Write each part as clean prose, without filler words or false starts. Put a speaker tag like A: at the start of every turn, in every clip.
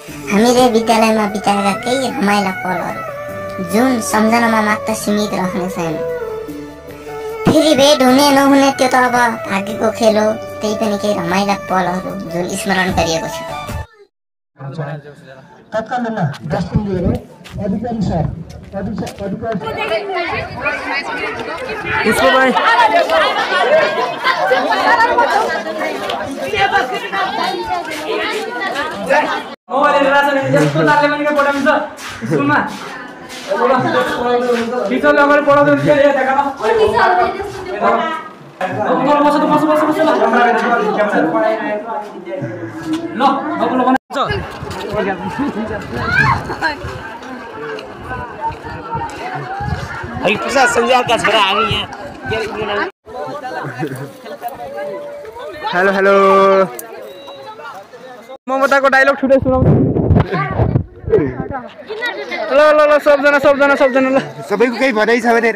A: हामीले विद्यालयमा बिताएका केही रमाइला पलहरू जुन सम्झनामा मात्र सीमित रहनेछन्। फेरि भेट हुने नहुने त्यो त अब भाग्यको खेल हो। त्यही पनि केही रमाइला पलहरू जुन स्मरण गरिएको छ।
B: तत्कालीन डस्टबिन लिएर अधिकारी सर
C: उसको भाइ मोबाइल रासन यस्तो तालले पनि पठाउँछ स्कुलमा टिचरले अगाडि पढाउँदै हुन्छ यहाँ देखामा हेलो हेलो ममताको डायलग छुट्टै सुनाउँछु। ल ल ल सबजना ल
D: सबैको केही भनाइ छ भने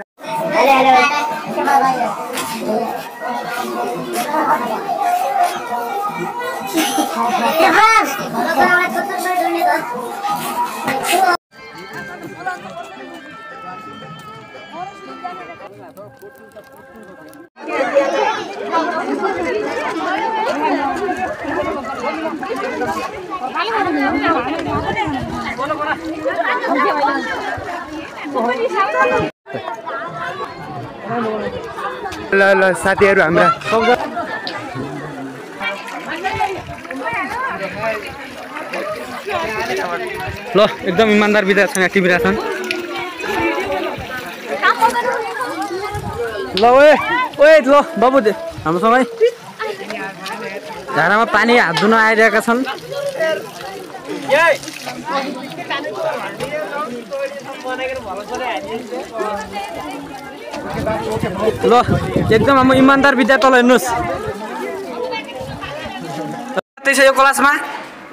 D: ल ल साथीहरु हाम्रा
C: ल एकदम इमानदार विद्यार्थी एक्टिभ रहेछन्। ल ओए ओए ल बाबु हाम्रोसँगै झाडामा पानी हात धुन आइरहेका छन्। ल एकदम हाम्रो इमानदार विद्यार्थीलाई हेर्नुहोस् त्यही छ यो क्लासमा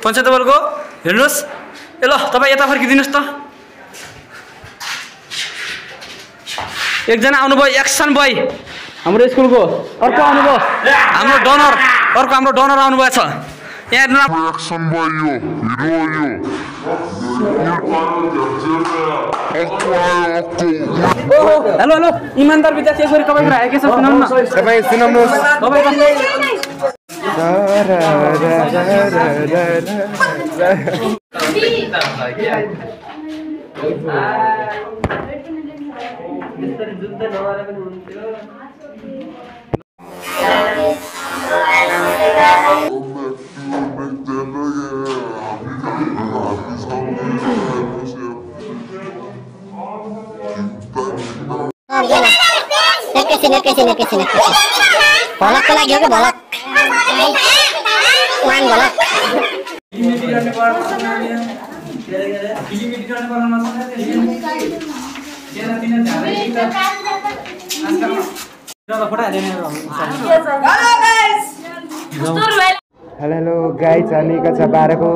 C: पञ्चायत बलको हेर्नुहोस्। ए ल तपाईँ यता फर्किदिनुहोस् त। एकजना आउनुभयो एक्सन बोय हाम्रो स्कुलको अर्को आउनुभयो हाम्रो डोनर आउनुभएको छ यहाँ हेलो हेलो इमानदार विद्यार्थी यसरी तपाईँको राखेको छ सुनाउनु न।
D: तपाईँ सुनाउनुहोस्।
A: भलकको लागि हो कि भलक वान भलक
D: हेलो हेलो गाई चानीका छ 12 को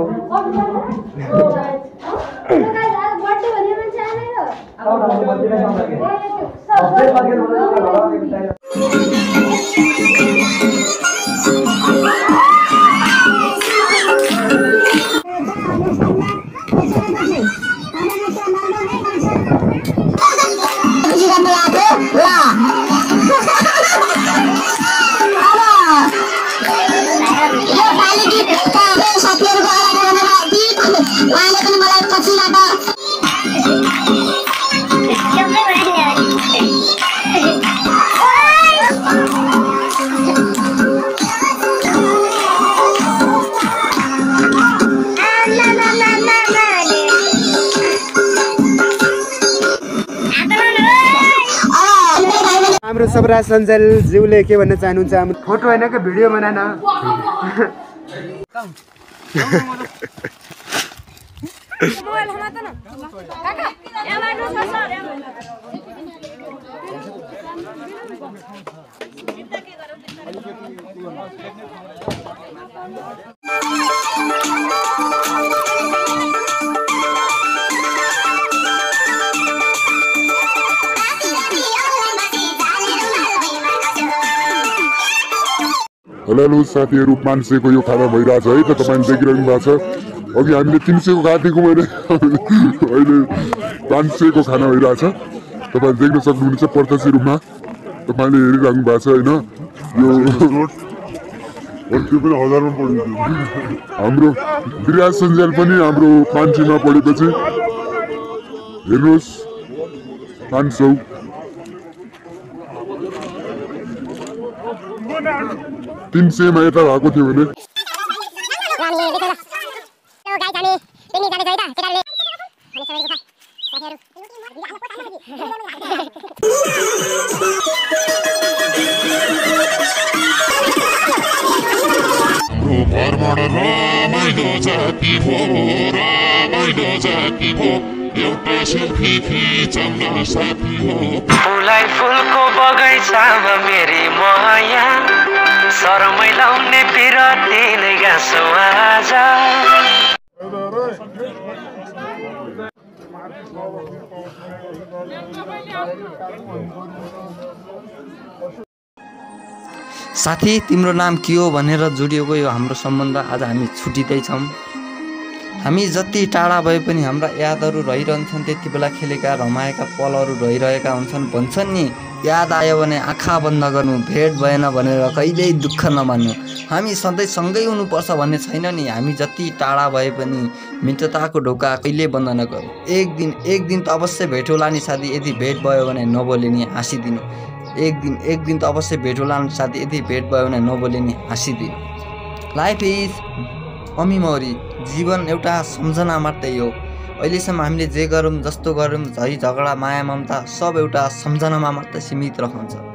D: हाम्रो सबराज सञ्जाल ज्यूले के भन्न चाहनुहुन्छ? हाम्रो फोटो हैन के भिडियो बनान।
E: मोबाइल हमारा ना काका यहाँ बैठो सर चिंता के करो
F: हेलो साथीहरु, मान्छेको यो खाना भइरहेछ है त, तपाईले देखिरहनु भएको छ। अघि हामीले 300 को खाएको थियौँ मैले अहिले 500 को खाना भइरहेछ तपाईले देख्न सक्नुहुन्छ प्रत्यक्ष रूपमा तपाईले हेरिरहनु भएको छ हैन यो त्यो पनि हजारमा पढ्यो हाम्रो विराज सञ्जाल पनि हाम्रो 500 मा पढेपछि हेर्नुस् 500 300 मा यता भएको थियो भने
G: फुलाई फुलको बगैँचामा मेरी माया शरमै लाउने बिरती नै गाँसो आज
C: साथी तिम्रो नाम के हो भनेर जोडिएको यो हाम्रो सम्बन्ध आज हामी छुटिँदैछौँ। हामी जति टाढा भए पनि हाम्रा यादहरू रहिरहन्छन्, त्यति बेला खेलेका रमाएका पलहरू रहिरहेका हुन्छन्। भन्छन् नि याद आयो भने आँखा बन्द गर्नु, भेट भएन भनेर कहिल्यै दुःख नमान्नु। हामी सधैँ सँगै हुनुपर्छ भन्ने छैन नि। हामी जति टाढा भए पनि मित्रताको ढोका कहिल्यै बन्द नगरौँ। एक दिन त अवश्य भेट होला नि साथी। यदि भेट भयो भने नबोले नि हाँसिदिनु। एक दिन त अवश्य भेट होला नि साथी। यदि भेट भयो भने नबोले नि हाँसिदिनु। लाइफ इज अमिमोरी, जीवन एउटा सम्झना मात्रै हो। अहिलेसम्म हामीले जे गरौँ, जस्तो गरौँ, झै झगडा, माया, ममता सब एउटा सम्झनामा मात्रै सीमित रहन्छ।